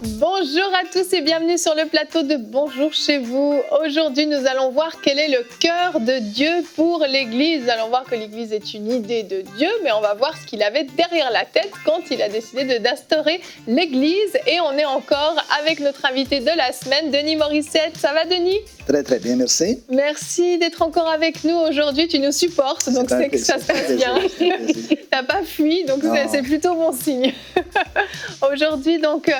Bonjour à tous et bienvenue sur le plateau de Bonjour chez vous. Aujourd'hui, nous allons voir quel est le cœur de Dieu pour l'Église. Nous allons voir que l'Église est une idée de Dieu, mais on va voir ce qu'il avait derrière la tête quand il a décidé d'instaurer l'Église. Et on est encore avec notre invité de la semaine, Denis Morissette. Ça va, Denis? Très, très bien, merci. Merci d'être encore avec nous aujourd'hui. Tu nous supportes, donc c'est que ça se passe bien. Tu n'as pas fui, donc c'est plutôt bon signe. Aujourd'hui, donc,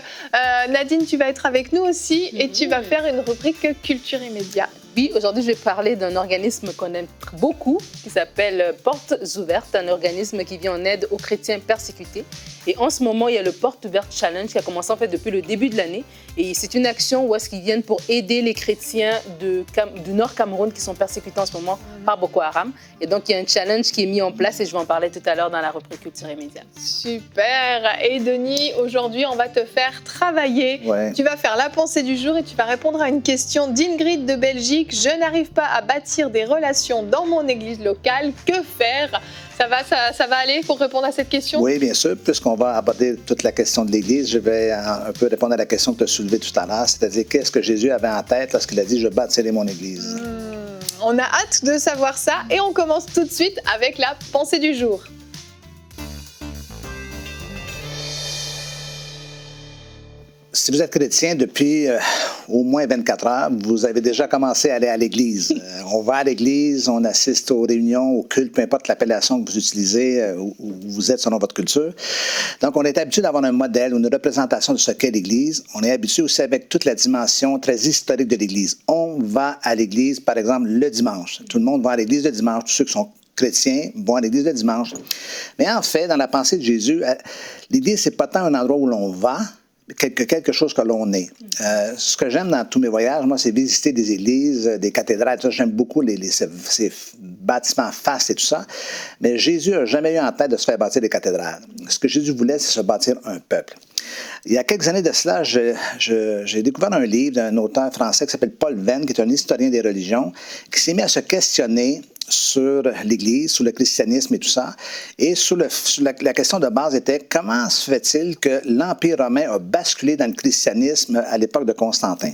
Nadine, tu vas être avec nous aussi et tu vas faire une rubrique culture et médias. Oui, aujourd'hui, je vais parler d'un organisme qu'on aime beaucoup, qui s'appelle Portes Ouvertes, un organisme qui vient en aide aux chrétiens persécutés. Et en ce moment, il y a le Portes Ouvertes Challenge qui a commencé en fait depuis le début de l'année. Et c'est une action où est-ce qu'ils viennent pour aider les chrétiens du Nord Cameroun qui sont persécutés en ce moment par Boko Haram. Et donc, il y a un challenge qui est mis en place et je vais en parler tout à l'heure dans la rubrique culture et médias. Super. Et Denis, aujourd'hui, on va te faire travailler. Ouais. Tu vas faire la pensée du jour et tu vas répondre à une question d'Ingrid de Belgique. Je n'arrive pas à bâtir des relations dans mon église locale. Que faire ? Ça va aller pour répondre à cette question? Oui, bien sûr. Puisqu'on va aborder toute la question de l'Église, je vais un peu répondre à la question que tu as soulevée tout à l'heure, c'est-à-dire qu'est-ce que Jésus avait en tête lorsqu'il a dit « Je bâtirai mon Église ». On a hâte de savoir ça et on commence tout de suite avec la pensée du jour. Si vous êtes chrétien depuis au moins 24 heures, vous avez déjà commencé à aller à l'église. On va à l'église, on assiste aux réunions, aux cultes, peu importe l'appellation que vous utilisez, où vous êtes selon votre culture. Donc, on est habitué d'avoir un modèle ou une représentation de ce qu'est l'église. On est habitué aussi avec toute la dimension très historique de l'église. On va à l'église, par exemple, le dimanche. Tout le monde va à l'église le dimanche, tous ceux qui sont chrétiens vont à l'église le dimanche. Mais en fait, dans la pensée de Jésus, l'église, c'est pas tant un endroit où l'on va, quelque chose que l'on est. Ce que j'aime dans tous mes voyages, moi, c'est visiter des églises, des cathédrales. J'aime beaucoup ces bâtiments fastes et tout ça. Mais Jésus n'a jamais eu en tête de se faire bâtir des cathédrales. Ce que Jésus voulait, c'est se bâtir un peuple. Il y a quelques années de cela, j'ai découvert un livre d'un auteur français qui s'appelle Paul Venn, qui est un historien des religions, qui s'est mis à se questionner sur l'Église, sur le christianisme et tout ça. Et la question de base était comment se fait-il que l'Empire romain a basculé dans le christianisme à l'époque de Constantin?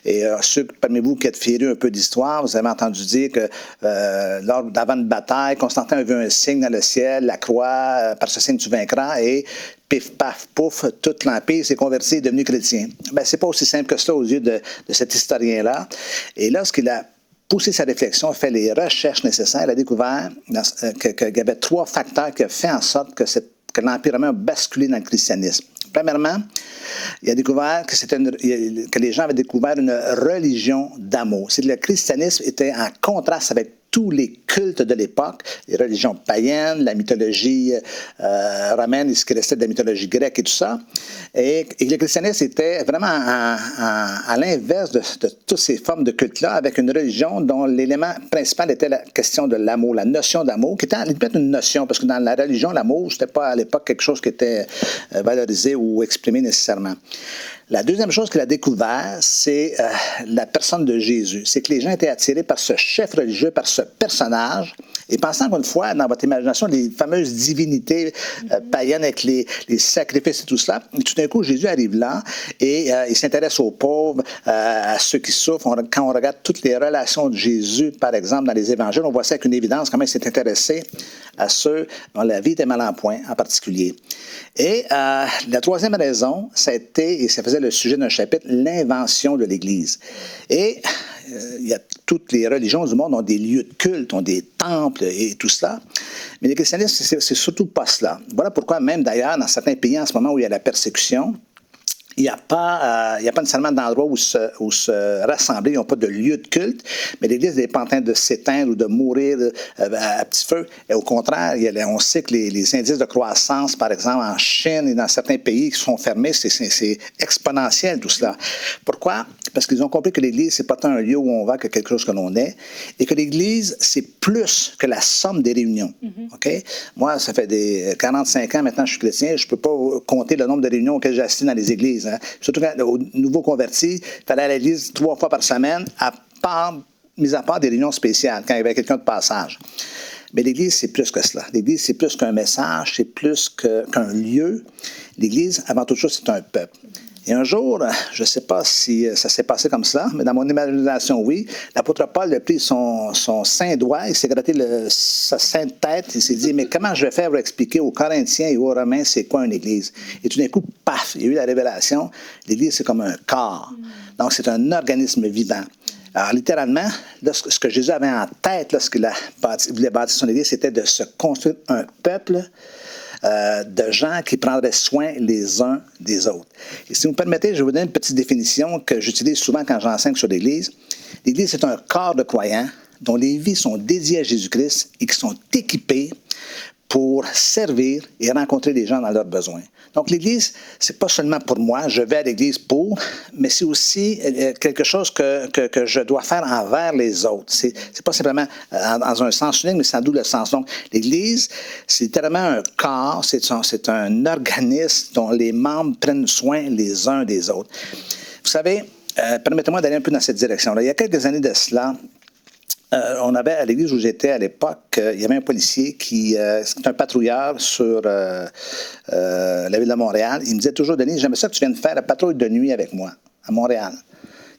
Et ceux parmi vous qui êtes férus un peu d'histoire, vous avez entendu dire que d'avant une bataille, Constantin a vu un signe dans le ciel, la croix, par ce signe tu vaincras, et pif, paf, pouf, tout l'Empire s'est converti et est devenu chrétien. Ben, c'est pas aussi simple que cela aux yeux de cet historien-là. Et lorsqu'il a poussé sa réflexion, a fait les recherches nécessaires, il a découvert qu'il y avait 3 facteurs qui ont fait en sorte que l'Empire romain a basculé dans le christianisme. Premièrement, il a découvert que les gens avaient découvert une religion d'amour. C'est que le christianisme était en contraste avec tous les cultes de l'époque, les religions païennes, la mythologie romaine, ce qui restait de la mythologie grecque et tout ça. Et le christianisme était vraiment à l'inverse de toutes ces formes de culte-là, avec une religion dont l'élément principal était la question de l'amour, la notion d'amour, qui était en limite une notion, parce que dans la religion, l'amour, c'était pas à l'époque quelque chose qui était valorisé ou exprimé nécessairement. La deuxième chose qu'il a découvert, c'est la personne de Jésus. C'est que les gens étaient attirés par ce chef religieux, par ce personnage, et pensant encore une fois, dans votre imagination, les fameuses divinités païennes avec les sacrifices et tout cela. Et tout d'un coup, Jésus arrive là et il s'intéresse aux pauvres, à ceux qui souffrent. Quand on regarde toutes les relations de Jésus, par exemple, dans les évangiles, on voit ça avec une évidence, comment il s'est intéressé à ceux dont la vie était mal en point, en particulier. Et la troisième raison, ça a été, et ça faisait le sujet d'un chapitre, l'invention de l'Église. Et toutes les religions du monde ont des lieux de culte, ont des temples et tout cela. Mais le christianisme, c'est surtout pas cela. Voilà pourquoi même d'ailleurs, dans certains pays en ce moment où il y a la persécution, il n'y a pas nécessairement d'endroit où se rassembler, ils n'ont pas de lieu de culte, mais l'Église n'est pas en train de s'éteindre ou de mourir à petit feu. Et au contraire, on sait que les indices de croissance, par exemple en Chine et dans certains pays qui sont fermés, c'est exponentiel tout cela. Pourquoi? Parce qu'ils ont compris que l'Église, c'est pas tant un lieu où on va que quelque chose que l'on est, et que l'Église, c'est plus que la somme des réunions. Okay? Moi, ça fait 45 ans maintenant que je suis chrétien, je ne peux pas compter le nombre de réunions auxquelles j'ai assisté dans les églises. Hein. Surtout quand, aux nouveaux convertis, il fallait aller à l'église 3 fois par semaine, mis à part des réunions spéciales, quand il y avait quelqu'un de passage. Mais l'Église, c'est plus que cela. L'Église, c'est plus qu'un message, c'est plus qu'un lieu. L'Église, avant toute chose, c'est un peuple. Et un jour, je ne sais pas si ça s'est passé comme ça, mais dans mon imagination, oui, l'apôtre Paul a pris son saint doigt, il s'est gratté sa sainte tête, il s'est dit, mais comment je vais faire pour expliquer aux Corinthiens et aux Romains c'est quoi une église? Et tout d'un coup, paf, il y a eu la révélation, l'église c'est comme un corps. Donc c'est un organisme vivant. Alors, littéralement, là, ce que Jésus avait en tête lorsqu'il voulait bâtir son église, c'était de se construire un peuple de gens qui prendraient soin les uns des autres. Et si vous me permettez, je vais vous donner une petite définition que j'utilise souvent quand j'enseigne sur l'Église. L'Église, c'est un corps de croyants dont les vies sont dédiées à Jésus-Christ et qui sont équipés pour servir et rencontrer les gens dans leurs besoins. Donc, l'Église, c'est pas seulement pour moi, je vais à l'Église pour, mais c'est aussi quelque chose que je dois faire envers les autres. C'est pas simplement dans un sens unique, mais c'est en double sens. Donc, l'Église, c'est littéralement un corps, c'est un organisme dont les membres prennent soin les uns des autres. Vous savez, permettez-moi d'aller un peu dans cette direction-là. Il y a quelques années de cela, on avait à l'église où j'étais à l'époque, il y avait un policier c'est un patrouilleur sur la ville de Montréal. Il me disait toujours, Denis, j'aimerais ça que tu viennes faire la patrouille de nuit avec moi à Montréal.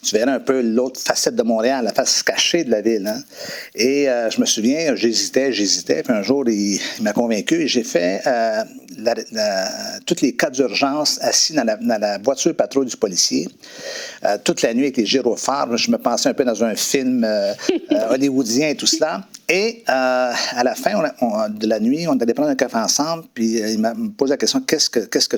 Tu verrais un peu l'autre facette de Montréal, la face cachée de la ville. Hein? Et je me souviens, j'hésitais. Puis un jour, il m'a convaincu et j'ai fait tous les cas d'urgence assis dans la voiture patrouille du policier. Toute la nuit avec les gyrophares. Je me pensais un peu dans un film hollywoodien et tout cela. Et à la fin de la nuit, on allait prendre un café ensemble. Puis il m'a posé la question, qu'est-ce que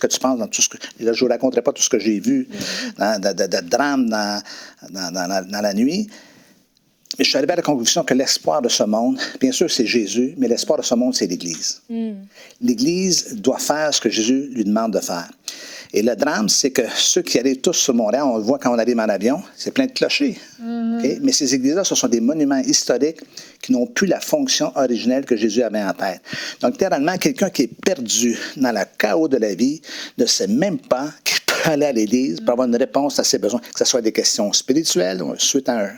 tu penses dans tout ce que... Et là, je ne vous raconterai pas tout ce que j'ai vu de drame dans la nuit. Mais je suis arrivé à la conclusion que l'espoir de ce monde, bien sûr, c'est Jésus, mais l'espoir de ce monde, c'est l'Église. L'Église doit faire ce que Jésus lui demande de faire. Et le drame, c'est que ceux qui arrivent tous sur Montréal, on le voit quand on arrive en avion, c'est plein de clochers. Okay? Mais ces églises-là, ce sont des monuments historiques qui n'ont plus la fonction originelle que Jésus avait en tête. Donc, littéralement, quelqu'un qui est perdu dans le chaos de la vie ne sait même pas qu'il peut aller à l'Église pour avoir une réponse à ses besoins, que ce soit des questions spirituelles, suite à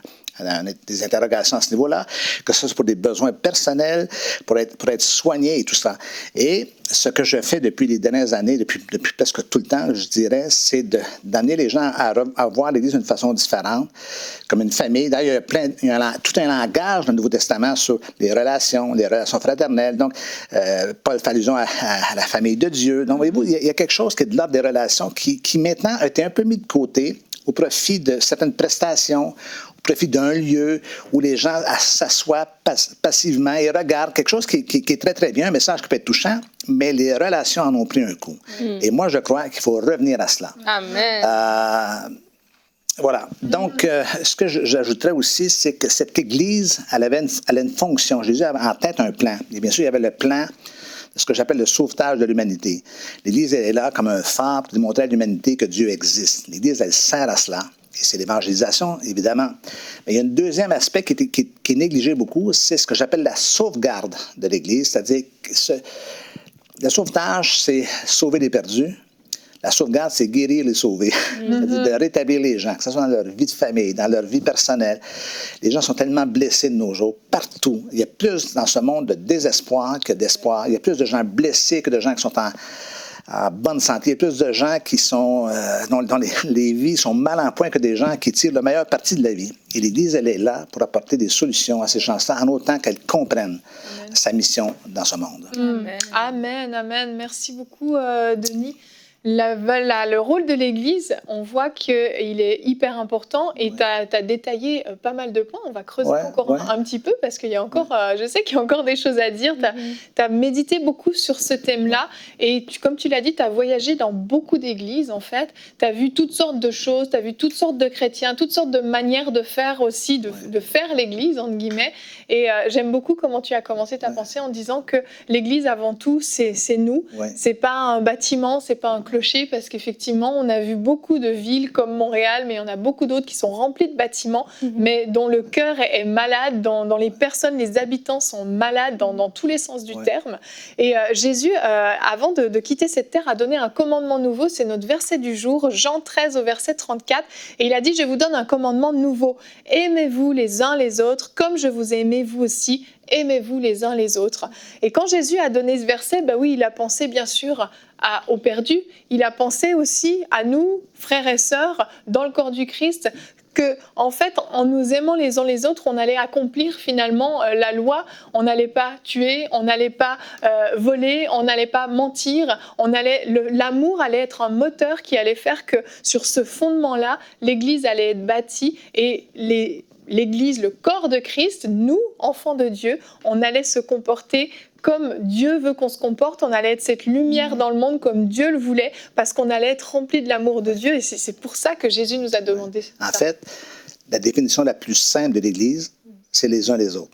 des interrogations à ce niveau-là, que ce soit pour des besoins personnels, pour être soigné et tout ça. Et ce que je fais depuis les dernières années, depuis presque tout le temps, je dirais, c'est d'amener les gens à voir l'Église d'une façon différente, comme une famille. D'ailleurs, il y a tout un langage dans le Nouveau Testament sur les relations fraternelles. Donc, Paul fait allusion à la famille de Dieu. Donc, voyez-vous, il y a quelque chose qui est de l'ordre des relations qui maintenant a été un peu mis de côté au profit de certaines prestations, au profit d'un lieu où les gens s'assoient passivement et regardent quelque chose qui est très, très bien, un message qui peut être touchant, mais les relations en ont pris un coup. Et moi, je crois qu'il faut revenir à cela. Amen. Voilà. Donc, ce que j'ajouterais aussi, c'est que cette Église, elle avait une fonction. Jésus avait en tête un plan. Et bien sûr, il y avait le plan de ce que j'appelle le sauvetage de l'humanité. L'Église, elle est là comme un phare pour démontrer à l'humanité que Dieu existe. L'Église, elle sert à cela. Et c'est l'évangélisation, évidemment. Mais il y a un deuxième aspect qui est négligé beaucoup, c'est ce que j'appelle la sauvegarde de l'Église. C'est-à-dire que le sauvetage, c'est sauver les perdus. La sauvegarde, c'est guérir les sauvés, c'est-à-dire de rétablir les gens, que ce soit dans leur vie de famille, dans leur vie personnelle. Les gens sont tellement blessés de nos jours, partout. Il y a plus dans ce monde de désespoir que d'espoir. Il y a plus de gens blessés que de gens qui sont en bonne santé. Il y a plus de gens qui sont, dont les vies sont mal en point que des gens qui tirent le meilleur parti de la vie. Et l'Église, elle est là pour apporter des solutions à ces gens-là, en autant qu'elle comprenne sa mission dans ce monde. Amen, amen. Merci beaucoup, Denis. Le rôle de l'Église, on voit qu'il est hyper important et tu as détaillé pas mal de points. On va creuser encore un petit peu parce qu'il y a encore, je sais qu'il y a encore des choses à dire. Tu as médité beaucoup sur ce thème-là et comme tu l'as dit, tu as voyagé dans beaucoup d'églises en fait. Tu as vu toutes sortes de choses, tu as vu toutes sortes de chrétiens, toutes sortes de manières de faire aussi, de faire l'Église, entre guillemets. Et j'aime beaucoup comment tu as commencé ta pensée en disant que l'Église, avant tout, c'est nous. C'est pas un bâtiment, c'est pas un clocher, parce qu'effectivement, on a vu beaucoup de villes comme Montréal, mais il y en a beaucoup d'autres qui sont remplies de bâtiments, mais dont le cœur est malade, dans les personnes, les habitants sont malades dans tous les sens du terme. Et Jésus, avant de quitter cette terre, a donné un commandement nouveau. C'est notre verset du jour, Jean 13 au verset 34. Et il a dit, je vous donne un commandement nouveau. Aimez-vous les uns les autres, comme je vous ai aimé vous aussi. Aimez-vous les uns les autres. Et quand Jésus a donné ce verset, il a pensé bien sûr aux perdus, il a pensé aussi à nous, frères et sœurs, dans le corps du Christ, que, en fait, en nous aimant les uns les autres, on allait accomplir finalement la loi. On n'allait pas tuer, on n'allait pas voler, on n'allait pas mentir. L'amour allait être un moteur qui allait faire que, sur ce fondement-là, l'Église allait être bâtie et l'Église, le corps de Christ, nous, enfants de Dieu, on allait se comporter comme Dieu veut qu'on se comporte, on allait être cette lumière dans le monde comme Dieu le voulait, parce qu'on allait être rempli de l'amour de Dieu, et c'est pour ça que Jésus nous a demandé ça. En fait, la définition la plus simple de l'Église, c'est les uns les autres.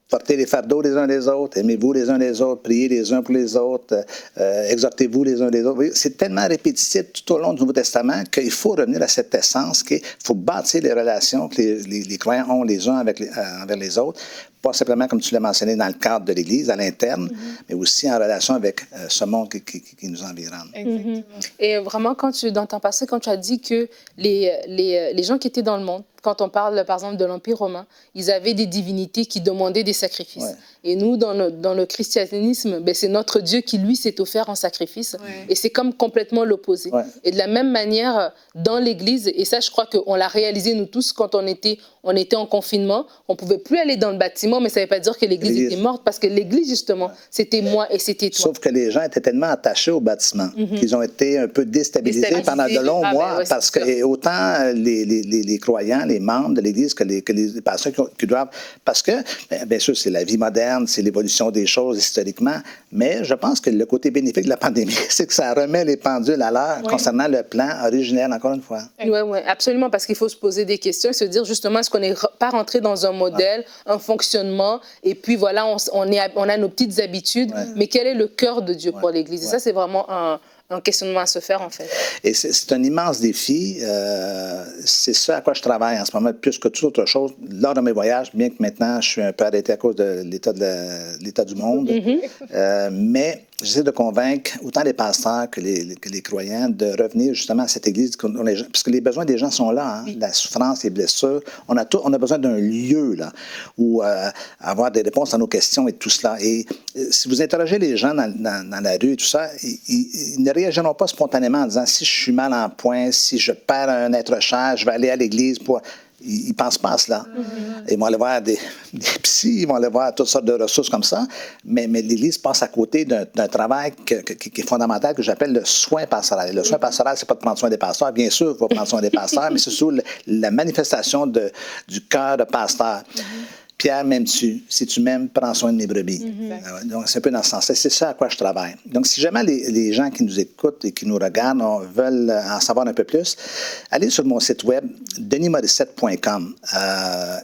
Portez les fardeaux les uns les autres, aimez-vous les uns les autres, priez les uns pour les autres, exhortez-vous les uns les autres. C'est tellement répétitif tout au long du Nouveau Testament qu'il faut revenir à cette essence, qu'il faut bâtir les relations que les croyants ont les uns envers les autres, pas simplement, comme tu l'as mentionné, dans le cadre de l'Église, à l'interne, mais aussi en relation avec ce monde qui nous environne. Exactement. Et vraiment, dans ton passé, quand tu as dit que les gens qui étaient dans le monde, quand on parle, par exemple, de l'Empire romain, ils avaient des divinités qui demandaient des sacrifices. Ouais. Et nous, dans le christianisme, c'est notre Dieu qui, lui, s'est offert en sacrifice. Ouais. Et c'est comme complètement l'opposé. Ouais. Et de la même manière, dans l'Église, et ça, je crois qu'on l'a réalisé, nous tous, quand on était en confinement, on ne pouvait plus aller dans le bâtiment, mais ça ne veut pas dire que l'Église était morte, parce que l'Église, justement, c'était moi et c'était toi. Sauf que les gens étaient tellement attachés au bâtiment qu'ils ont été un peu déstabilisés pendant de longs mois, ouais, parce que autant les croyants, les membres de l'Église que les pasteurs qui doivent... Parce que, bien sûr, c'est la vie moderne, c'est l'évolution des choses historiquement, mais je pense que le côté bénéfique de la pandémie, c'est que ça remet les pendules à l'heure concernant le plan originel, encore une fois. Oui, absolument, parce qu'il faut se poser des questions et se dire justement, est-ce qu'on n'est pas rentré dans un modèle, un fonctionnement, et puis voilà, on a nos petites habitudes, mais quel est le cœur de Dieu pour l'Église? Et ça, c'est vraiment un questionnement à se faire, en fait. Et c'est un immense défi. C'est ça à quoi je travaille en ce moment, plus que toute autre chose, lors de mes voyages, bien que maintenant, je suis un peu arrêté à cause de l'état du monde. Mais j'essaie de convaincre autant les pasteurs que les croyants de revenir justement à cette Église, parce que les besoins des gens sont là, hein, la souffrance, les blessures. On a besoin d'un lieu là, où avoir des réponses à nos questions et tout cela. Et si vous interrogez les gens dans la rue et tout ça, ils ne réagiront pas spontanément en disant si je suis mal en point, si je perds un être cher, je vais aller à l'église pour... Ils ne pensent pas à cela. Ils vont aller voir des psys, ils vont aller voir toutes sortes de ressources comme ça, mais l'Église passe à côté d'un travail qui est fondamental, que j'appelle le soin pastoral. Le soin pastoral, c'est pas de prendre soin des pasteurs. Bien sûr, il faut prendre soin des pasteurs, mais c'est surtout la manifestation du cœur de pasteur. Pierre, m'aimes-tu? Si tu m'aimes, prends soin de mes brebis. Donc, c'est un peu dans ce sens-là. C'est ça à quoi je travaille. Donc, si jamais les gens qui nous écoutent et qui nous regardent veulent en savoir un peu plus, allez sur mon site web, denismorissette.com.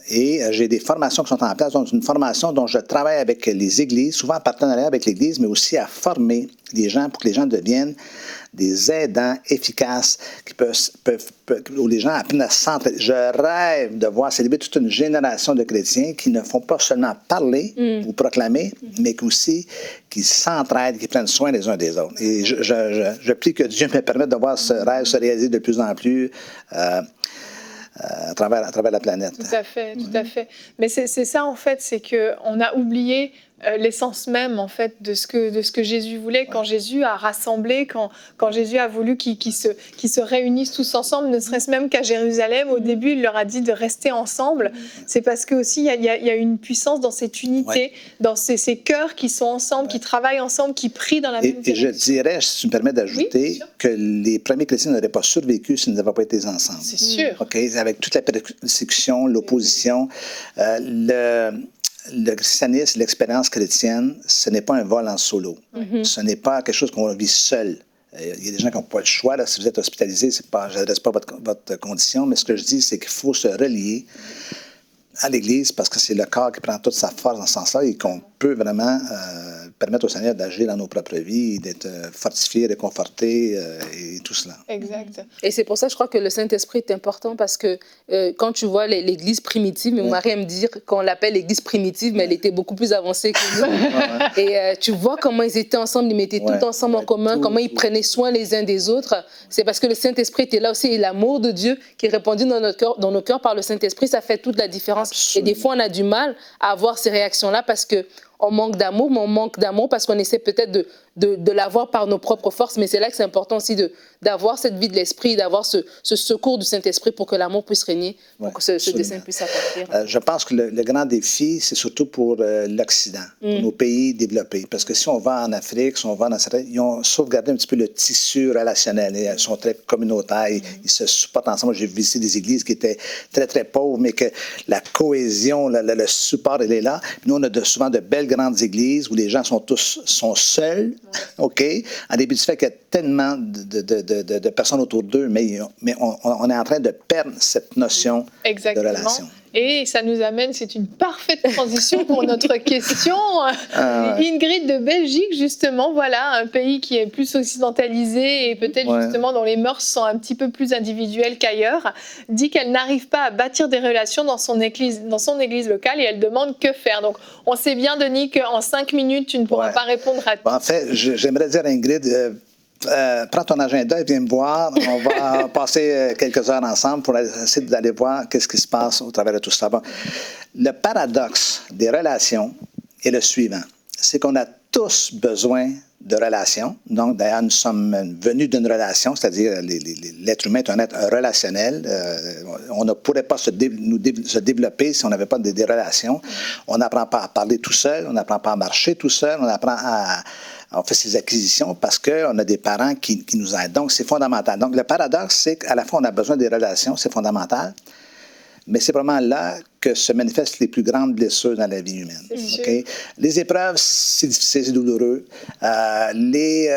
Et j'ai des formations qui sont en place. Donc, une formation dont je travaille avec les églises, souvent en partenariat avec l'Église, mais aussi à former les gens pour que les gens deviennent des aidants efficaces où les gens apprennent à s'entraider. Je rêve de voir célébrer toute une génération de chrétiens qui ne font pas seulement parler ou proclamer, mais aussi qui s'entraident, qui prennent soin les uns des autres. Et je prie que Dieu me permette de voir ce rêve se réaliser de plus en plus à travers la planète. Tout à fait, tout à fait. Mais c'est ça, en fait, c'est qu'on a oublié l'essence même, en fait, de ce que Jésus voulait. Quand Jésus a rassemblé, quand Jésus a voulu qu'ils se réunissent tous ensemble, ne serait-ce même qu'à Jérusalem, au début, il leur a dit de rester ensemble. C'est parce que aussi il y a une puissance dans cette unité, dans ces cœurs qui sont ensemble, qui travaillent ensemble, qui prient dans la même direction. Et je dirais, si tu me permets d'ajouter, que les premiers chrétiens n'auraient pas survécu s'ils n'avaient pas été ensemble. C'est sûr. Okay? Avec toute la persécution, l'opposition, le christianisme, l'expérience chrétienne, ce n'est pas un vol en solo. Ce n'est pas quelque chose qu'on vit seul. Il y a des gens qui n'ont pas le choix. Là, si vous êtes hospitalisé, je n'adresse pas votre condition, mais ce que je dis, c'est qu'il faut se relier à l'Église parce que c'est le corps qui prend toute sa force dans ce sens-là et qu'on peut vraiment permettre au Seigneur d'agir dans nos propres vies, d'être fortifié, réconforté et tout cela. Exact. Et c'est pour ça que je crois que le Saint-Esprit est important parce que quand tu vois l'Église primitive, mon mari aime dire qu'on l'appelle l'Église primitive, mais elle était beaucoup plus avancée que nous. Et tu vois comment ils étaient ensemble, ils mettaient tout ensemble en commun, comment ils prenaient soin les uns des autres. C'est parce que le Saint-Esprit était là aussi et l'amour de Dieu qui est répandu dans nos cœurs par le Saint-Esprit, ça fait toute la différence. Absolument. Et des fois, on a du mal à avoir ces réactions-là parce que on manque d'amour, mais on manque d'amour parce qu'on essaie peut-être de l'avoir par nos propres forces, mais c'est là que c'est important aussi d'avoir cette vie de l'esprit, d'avoir ce secours du Saint-Esprit pour que l'amour puisse régner, pour que ce dessein puisse s'accomplir. Je pense que le grand défi, c'est surtout pour l'Occident, pour nos pays développés. Parce que si on va en Afrique, si on va dans certains, ils ont sauvegardé un petit peu le tissu relationnel. Ils sont très communautaires, ils se supportent ensemble. J'ai visité des églises qui étaient très, très pauvres, mais que la cohésion, le support, elle est là. Nous, on a souvent de belles grandes églises où les gens sont seuls, OK? En début du fait qu'il y a tellement de personnes autour d'eux, mais on est en train de perdre cette notion de relation. Et ça nous amène, c'est une parfaite transition pour notre question. Ingrid de Belgique, justement, voilà, un pays qui est plus occidentalisé et peut-être justement dont les mœurs sont un petit peu plus individuelles qu'ailleurs, dit qu'elle n'arrive pas à bâtir des relations dans son église locale et elle demande que faire. Donc, on sait bien, Denis, qu'en 5 minutes, tu ne pourras pas répondre à tout. En fait, j'aimerais dire à Ingrid... prends ton agenda et viens me voir. On va passer quelques heures ensemble pour essayer d'aller voir qu'est-ce qui se passe au travers de tout ça. Bon. Le paradoxe des relations est le suivant. C'est qu'on a tous besoin de relations. Donc, d'ailleurs, nous sommes venus d'une relation, c'est-à-dire l'être humain est un être relationnel. On ne pourrait pas se développer si on n'avait pas des relations. On n'apprend pas à parler tout seul, on n'apprend pas à marcher tout seul, on fait ses acquisitions parce qu'on a des parents qui nous aident. Donc, c'est fondamental. Donc, le paradoxe, c'est qu'à la fois, on a besoin des relations, c'est fondamental, mais c'est vraiment là que se manifestent les plus grandes blessures dans la vie humaine. Okay? Les épreuves, c'est difficile, c'est douloureux. Les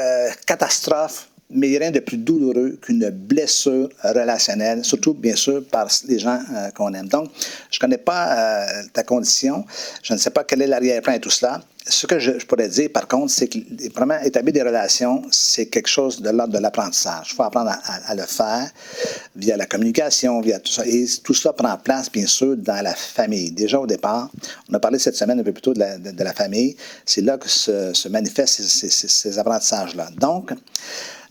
catastrophes, mais il n'y a rien de plus douloureux qu'une blessure relationnelle, surtout, bien sûr, par les gens qu'on aime. Donc, je ne connais pas ta condition, je ne sais pas quel est l'arrière-plan et tout cela. Ce que je pourrais dire, par contre, c'est que vraiment établir des relations, c'est quelque chose de l'ordre de l'apprentissage. Il faut apprendre à le faire via la communication, via tout ça. Et tout ça prend place, bien sûr, dans la famille. Déjà au départ, on a parlé cette semaine un peu plus tôt de la famille. C'est là que se manifestent ces apprentissages-là. Donc,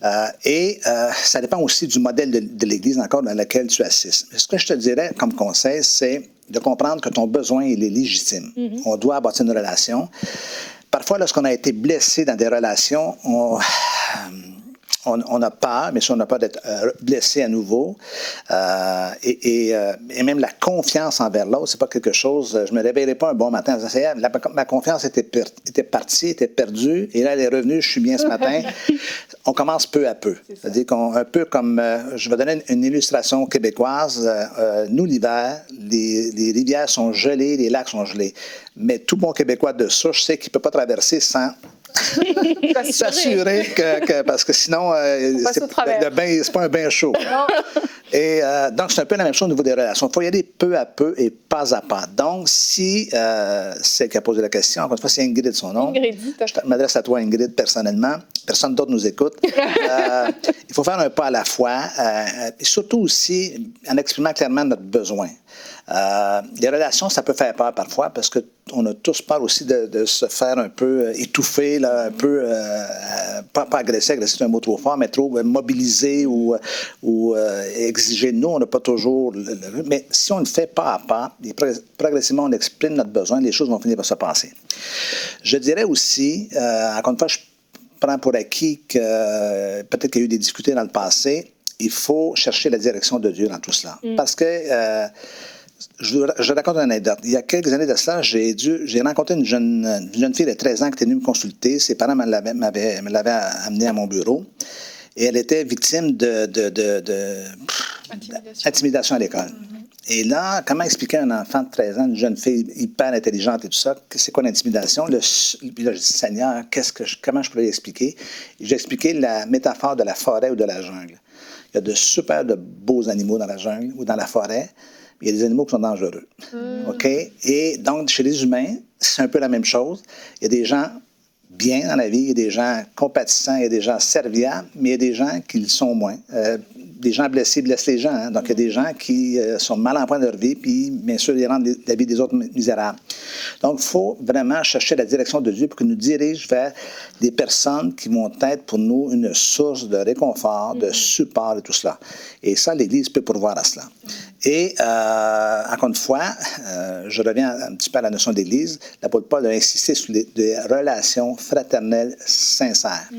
ça dépend aussi du modèle de l'Église encore dans lequel tu assistes. Ce que je te dirais comme conseil, c'est de comprendre que ton besoin, il est légitime. On doit bâtir une relation. Parfois, lorsqu'on a été blessé dans des relations, on a peur, mais si on n'a pas d'être blessé à nouveau, et même la confiance envers l'autre, c'est pas quelque chose. Je me réveillerai pas un bon matin en disant, ma confiance était partie, était perdue, et là elle est revenue, je suis bien ce matin. On commence peu à peu. C'est-à-dire un peu comme, je vais donner une illustration québécoise. Nous, l'hiver, les rivières sont gelées, les lacs sont gelés. Mais tout bon Québécois de souche sait qu'il ne peut pas traverser sans s'assurer que parce que sinon, le bain, c'est pas un bain chaud. Et donc, c'est un peu la même chose au niveau des relations. Il faut y aller peu à peu et pas à pas. Donc, si c'est qui a posé la question, encore une fois, c'est Ingrid son nom. Ingrid, je m'adresse à toi, Ingrid, personnellement. Personne d'autre nous écoute. Il faut faire un pas à la fois. Et surtout aussi, en exprimant clairement notre besoin. Les relations, ça peut faire peur parfois parce qu'on a tous peur aussi de se faire un peu étouffer, là, un peu, pas agresser, c'est un mot trop fort, mais trop mobiliser ou exiger de nous. On n'a pas toujours... mais si on le fait pas à pas, et progressivement on exprime notre besoin, les choses vont finir par se passer. Je dirais aussi, encore une fois, je prends pour acquis que peut-être qu'il y a eu des difficultés dans le passé, il faut chercher la direction de Dieu dans tout cela. Parce que... je raconte une anecdote. Il y a quelques années de cela, j'ai rencontré une jeune fille de 13 ans qui était venue me consulter. Ses parents me l'avaient amenée à mon bureau. Et elle était victime d'intimidation à l'école. Et là, comment expliquer à un enfant de 13 ans, une jeune fille hyper intelligente et tout ça, c'est quoi l'intimidation? Puis là, je dis, Seigneur, comment je pourrais l'expliquer? J'ai expliqué la métaphore de la forêt ou de la jungle. Il y a de beaux animaux dans la jungle ou dans la forêt. Il y a des animaux qui sont dangereux. OK? Et donc, chez les humains, c'est un peu la même chose. Il y a des gens bien dans la vie, il y a des gens compatissants, il y a des gens serviables, mais il y a des gens qui le sont moins. Des gens blessés blessent les gens. Hein? Donc, il y a des gens qui sont mal en point de leur vie, puis, bien sûr, ils rendent la vie des autres misérables. Donc, il faut vraiment chercher la direction de Dieu pour qu'il nous dirige vers des personnes qui vont être pour nous une source de réconfort, de support et tout cela. Et ça, l'Église peut pourvoir à cela. Et encore une fois, je reviens un petit peu à la notion d'Église. L'apôtre Paul a insisté sur des relations fraternelles sincères.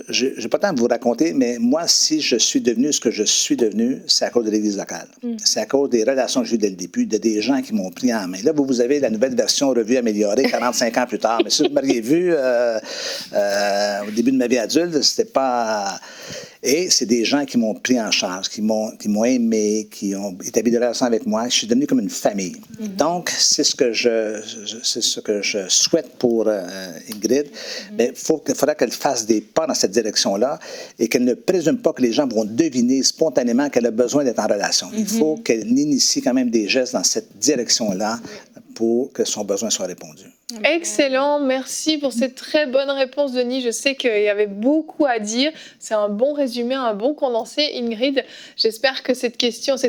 Je n'ai pas le temps de vous raconter, mais moi, si je suis devenu ce que je suis devenu, c'est à cause de l'Église locale. C'est à cause des relations que j'ai eues dès le début, de des gens qui m'ont pris en main. Là, vous avez la nouvelle version revue améliorée 45 ans plus tard. Mais si vous m'auriez vu au début de ma vie adulte, c'était pas... Et c'est des gens qui m'ont pris en charge, qui m'ont aimé, qui ont établi des relations avec moi. Je suis devenu comme une famille. Donc, c'est ce que je souhaite pour Ingrid. Mais il faudra qu'elle fasse des pas dans cette direction-là et qu'elle ne présume pas que les gens vont deviner spontanément qu'elle a besoin d'être en relation. Il faut qu'elle initie quand même des gestes dans cette direction-là pour que son besoin soit répondu. Excellent, merci pour cette très bonne réponse, Denis. Je sais qu'il y avait beaucoup à dire. C'est un bon résumé, un bon condensé. Ingrid, j'espère que cette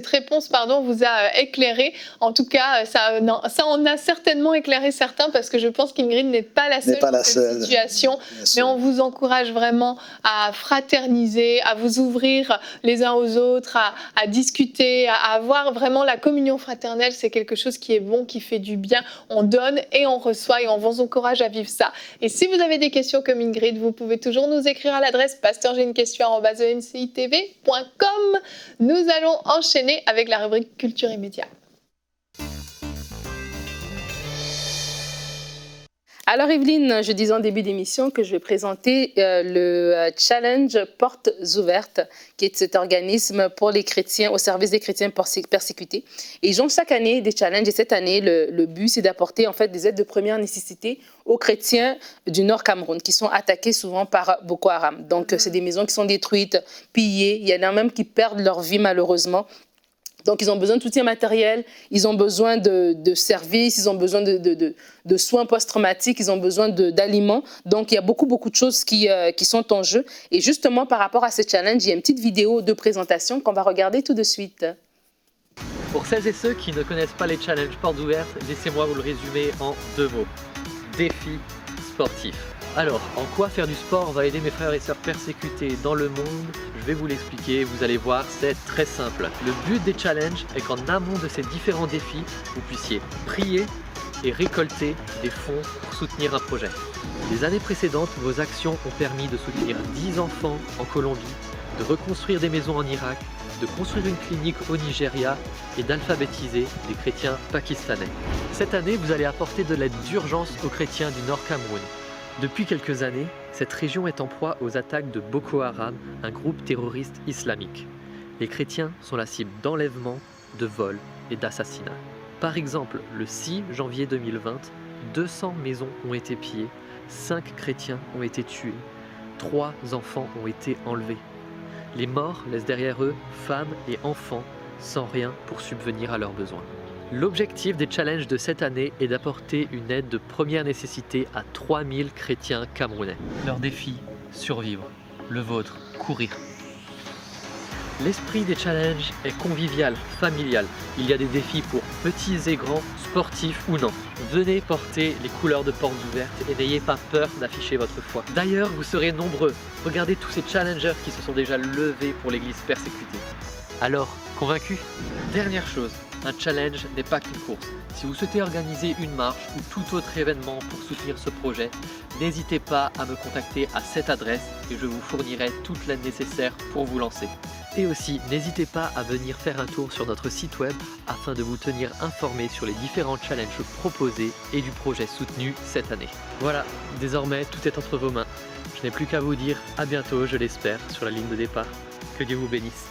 réponse, vous a éclairé. En tout cas, ça en a certainement éclairé certains parce que je pense qu'Ingrid n'est pas la seule dans cette situation. Mais on vous encourage vraiment à fraterniser, à vous ouvrir les uns aux autres, à discuter, à avoir vraiment la communion fraternelle. C'est quelque chose qui est bon, qui fait du bien. On donne et on reçoit. Et on vous encourage à vivre ça. Et si vous avez des questions comme Ingrid, vous pouvez toujours nous écrire à l'adresse pasteur.j'ai-une-question@emcitv.com. Nous allons enchaîner avec la rubrique Culture et Médias. Alors Evelyne, je disais en début d'émission que je vais présenter le challenge Portes ouvertes, qui est cet organisme pour les chrétiens, au service des chrétiens persécutés. Et ils ont chaque année des challenges et cette année, le but c'est d'apporter en fait des aides de première nécessité aux chrétiens du Nord Cameroun qui sont attaqués souvent par Boko Haram. Donc c'est des maisons qui sont détruites, pillées, il y en a même qui perdent leur vie malheureusement. Donc, ils ont besoin de soutien matériel, ils ont besoin de services, ils ont besoin de soins post-traumatiques, ils ont besoin d'aliments. Donc, il y a beaucoup de choses qui sont en jeu. Et justement, par rapport à ce challenge, il y a une petite vidéo de présentation qu'on va regarder tout de suite. Pour celles et ceux qui ne connaissent pas les challenges Portes ouvertes, laissez-moi vous le résumer en 2 mots. Défi sportif. Alors, en quoi faire du sport va aider mes frères et sœurs persécutés dans le monde? Je vais vous l'expliquer, vous allez voir, c'est très simple. Le but des challenges est qu'en amont de ces différents défis, vous puissiez prier et récolter des fonds pour soutenir un projet. Les années précédentes, vos actions ont permis de soutenir 10 enfants en Colombie, de reconstruire des maisons en Irak, de construire une clinique au Nigeria et d'alphabétiser des chrétiens pakistanais. Cette année, vous allez apporter de l'aide d'urgence aux chrétiens du Nord Cameroun. Depuis quelques années, cette région est en proie aux attaques de Boko Haram, un groupe terroriste islamique. Les chrétiens sont la cible d'enlèvements, de vols et d'assassinats. Par exemple, le 6 janvier 2020, 200 maisons ont été pillées, 5 chrétiens ont été tués, 3 enfants ont été enlevés. Les morts laissent derrière eux femmes et enfants sans rien pour subvenir à leurs besoins. L'objectif des challenges de cette année est d'apporter une aide de première nécessité à 3000 chrétiens camerounais. Leur défi, survivre. Le vôtre, courir. L'esprit des challenges est convivial, familial. Il y a des défis pour petits et grands, sportifs ou non. Venez porter les couleurs de Portes ouvertes et n'ayez pas peur d'afficher votre foi. D'ailleurs, vous serez nombreux. Regardez tous ces challengers qui se sont déjà levés pour l'église persécutée. Alors, convaincu? Dernière chose. Un challenge n'est pas qu'une course. Si vous souhaitez organiser une marche ou tout autre événement pour soutenir ce projet, n'hésitez pas à me contacter à cette adresse et je vous fournirai toute l'aide nécessaire pour vous lancer. Et aussi, n'hésitez pas à venir faire un tour sur notre site web afin de vous tenir informé sur les différents challenges proposés et du projet soutenu cette année. Voilà, désormais tout est entre vos mains. Je n'ai plus qu'à vous dire à bientôt, je l'espère, sur la ligne de départ. Que Dieu vous bénisse.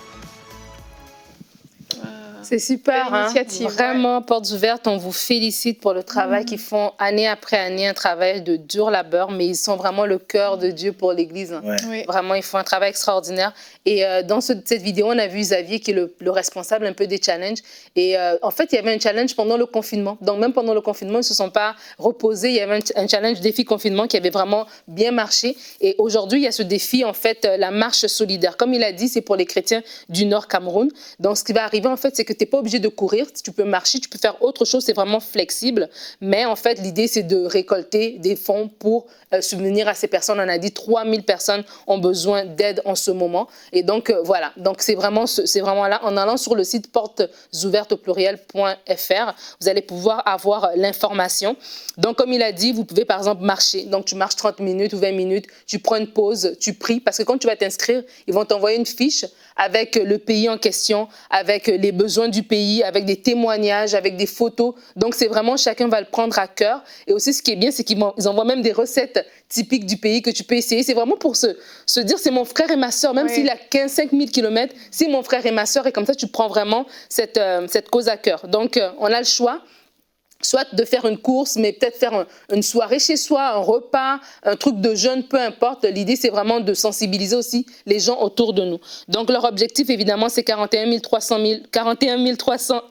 C'est super, initiative, vraiment, Portes ouvertes, on vous félicite pour le travail qu'ils font année après année, un travail de dur labeur, mais ils sont vraiment le cœur de Dieu pour l'Église. Ouais. Oui. Vraiment, ils font un travail extraordinaire. Et dans cette vidéo, on a vu Xavier qui est le responsable un peu des challenges. Et en fait, il y avait un challenge pendant le confinement. Donc même pendant le confinement, ils ne se sont pas reposés. Il y avait un challenge défi confinement qui avait vraiment bien marché. Et aujourd'hui, il y a ce défi, en fait, la marche solidaire. Comme il a dit, c'est pour les chrétiens du Nord Cameroun. Donc ce qui va arriver, en fait, c'est que tu n'es pas obligé de courir, tu peux marcher, tu peux faire autre chose, c'est vraiment flexible. Mais en fait, l'idée, c'est de récolter des fonds pour subvenir à ces personnes. On a dit 3000 personnes ont besoin d'aide en ce moment. Et donc, voilà. Donc, c'est vraiment là. En allant sur le site portesouvertesaupluriel.fr, vous allez pouvoir avoir l'information. Donc, comme il a dit, vous pouvez, par exemple, marcher. Donc, tu marches 30 minutes ou 20 minutes, tu prends une pause, tu pries. Parce que quand tu vas t'inscrire, ils vont t'envoyer une fiche avec le pays en question, avec les besoins du pays, avec des témoignages, avec des photos. Donc, c'est vraiment, chacun va le prendre à cœur. Et aussi, ce qui est bien, c'est qu'ils envoient même des recettes typiques du pays que tu peux essayer. C'est vraiment pour se dire, c'est mon frère et ma soeur, même s'il a 5 000 kilomètres, c'est mon frère et ma soeur. Et comme ça, tu prends vraiment cette cause à cœur. Donc, on a le choix. Soit de faire une course, mais peut-être faire une soirée chez soi, un repas, un truc de jeûne, peu importe. L'idée, c'est vraiment de sensibiliser aussi les gens autour de nous. Donc, leur objectif, évidemment, c'est 41 300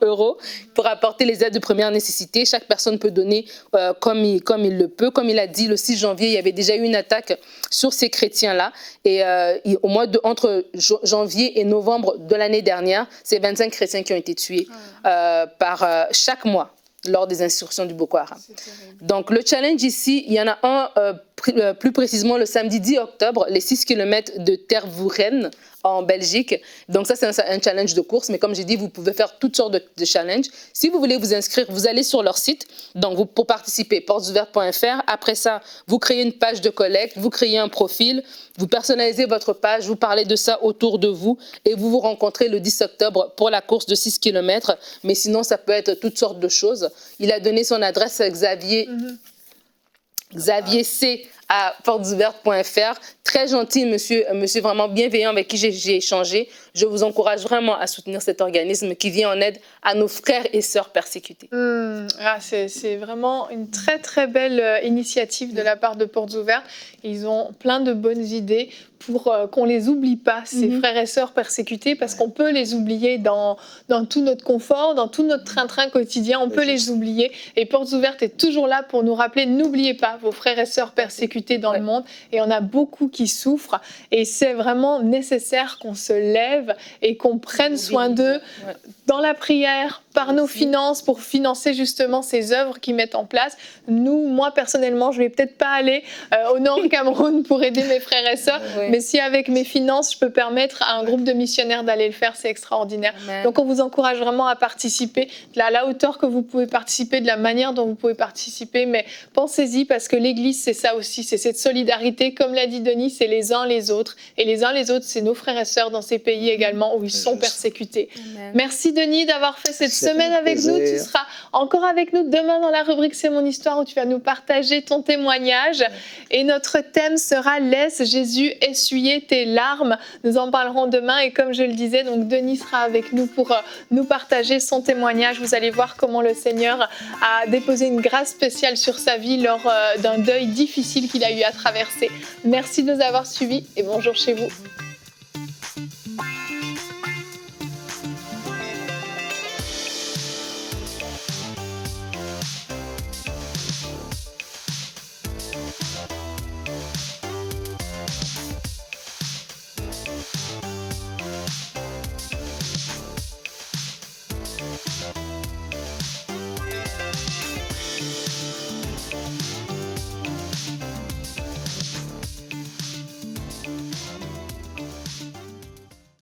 € pour apporter les aides de première nécessité. Chaque personne peut donner comme il le peut. Comme il a dit, le 6 janvier, il y avait déjà eu une attaque sur ces chrétiens-là. Et au mois entre janvier et novembre de l'année dernière, c'est 25 chrétiens qui ont été tués par chaque mois lors des insurrections du Boko Haram. Donc, le challenge ici, il y en a un plus précisément le samedi 10 octobre, les 6 km de Tervuren en Belgique. Donc, ça, c'est un challenge de course. Mais comme j'ai dit, vous pouvez faire toutes sortes de challenges. Si vous voulez vous inscrire, vous allez sur leur site. Donc, pour participer, portesouvertes.fr. Après ça, vous créez une page de collecte, vous créez un profil, vous personnalisez votre page, vous parlez de ça autour de vous et vous vous rencontrez le 10 octobre pour la course de 6 km. Mais sinon, ça peut être toutes sortes de choses. Il a donné son adresse à Xavier C à portesouvertes.fr. Très gentil, monsieur vraiment bienveillant avec qui j'ai échangé. Je vous encourage vraiment à soutenir cet organisme qui vient en aide à nos frères et sœurs persécutés. C'est vraiment une très très belle initiative de la part de Portes Ouvertes. Ils ont plein de bonnes idées pour qu'on ne les oublie pas, ces frères et sœurs persécutés, parce qu'on peut les oublier dans tout notre confort, dans tout notre train-train quotidien, on peut les oublier. Et Portes Ouvertes est toujours là pour nous rappeler, n'oubliez pas vos frères et sœurs persécutés dans le monde. Et on a beaucoup qui souffrent. Et c'est vraiment nécessaire qu'on se lève et qu'on prenne soin d'eux dans la prière, par nos finances, pour financer justement ces œuvres qu'ils mettent en place. Moi personnellement, je ne vais peut-être pas aller au Nord Cameroun pour aider mes frères et sœurs, mais si avec mes finances, je peux permettre à un groupe de missionnaires d'aller le faire, c'est extraordinaire. Amen. Donc on vous encourage vraiment à participer, à la hauteur que vous pouvez participer, de la manière dont vous pouvez participer, mais pensez-y parce que l'Église, c'est ça aussi, c'est cette solidarité, comme l'a dit Denis, c'est les uns les autres, et les uns les autres, c'est nos frères et sœurs dans ces pays également où ils sont persécutés. Amen. Merci Denis d'avoir fait cette semaine avec nous. Tu seras encore avec nous demain dans la rubrique C'est mon histoire où tu vas nous partager ton témoignage. Et notre thème sera Laisse Jésus essuyer tes larmes. Nous en parlerons demain et comme je le disais, donc Denis sera avec nous pour nous partager son témoignage. Vous allez voir comment le Seigneur a déposé une grâce spéciale sur sa vie lors d'un deuil difficile qu'il a eu à traverser. Merci de nous avoir suivis et bonjour chez vous.